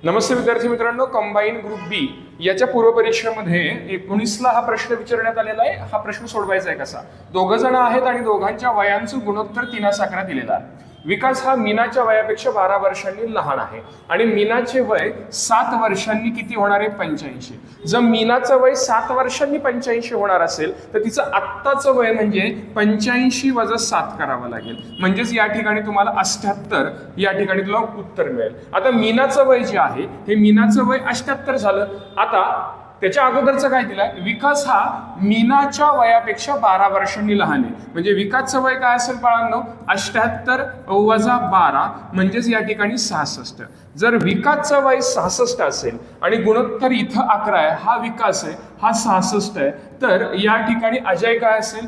नमस्ते विद्यार्थी मित्रांनो, combine group बी याच्या पूर्वपरीक्षेमध्ये 19ला हा प्रश्न विचारण्यात आलेला आहे. हा प्रश्न सोडवायचा आहे कसा. दोघ जण आहेत आणि दोघांच्या वयांचं गुणोत्तर 3:11 दिलेला आहे. विकास हा मीनाच्या वयापेक्षा 12 वर्षांनी लहान आहे आणि मीनाचे वय 7 वर्षांनी किती होणार आहे? 85. जर मीनाचं वय 7 वर्षांनी 85 होणार असेल तर तिचं आत्ताचं वय म्हणजे 85 वजा 7 करावं लागेल. म्हणजेच या ठिकाणी तुम्हाला 78 या ठिकाणी तुला उत्तर मिळेल. आता मीनाचं वय जे आहे हे मीनाचं वय 78 झालं. आता त्याच्या अगोदरचं काय दिलंय? विकास हा मीनाच्या वयापेक्षा 12 वर्षांनी लहान आहे. म्हणजे विकासचं वय काय असेल बाळांनो? 78 वजा 12 म्हणजेच या ठिकाणी 66. जर विकासचं वय 66 असेल आणि गुणोत्तर इथं 11 आहे, हा विकास आहे, हा 66 आहे, तर या ठिकाणी अजय काय असेल?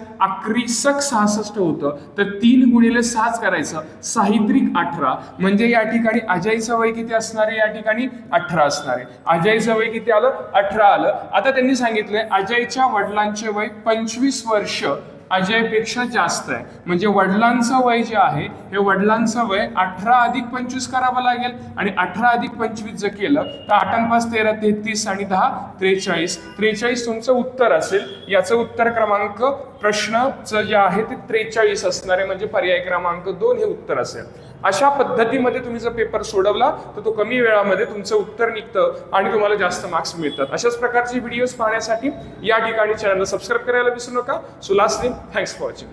66 होतं. तर 3 गुणिले 6 करायचं, साहित्रिक 18. म्हणजे या ठिकाणी अजयचं वय किती असणार आहे? या ठिकाणी 18 असणार आहे. अजयचं वय किती आलं? 18 आलं. आता त्यांनी सांगितलंय अजयच्या वडिलांचे वय 25 वर्ष अजयपेक्षा जास्त आहे. म्हणजे वडिलांचं वय जे आहे हे वडिलांचं वय 18 अधिक 25 करावं लागेल आणि 18 अधिक 25 जर केलं तर 8 आणि 5 13 33 आणि 10 43. 43 तुमचं उत्तर असेल. याचं उत्तर क्रमांक प्रश्नाचं जे आहे ते 43 असणार आहे. म्हणजे पर्याय क्रमांक 2 हे उत्तर असेल. अशा पद्धतीमध्ये तुम्ही जर पेपर सोडवला तर तो कमी वेळामध्ये तुमचं उत्तर निघतं आणि तुम्हाला जास्त मार्क्स मिळतात. अशाच प्रकारचे व्हिडिओज पाहण्यासाठी या ठिकाणी चॅनलला सबस्क्राईब करायला विसरू नका. So lastly, thanks for watching.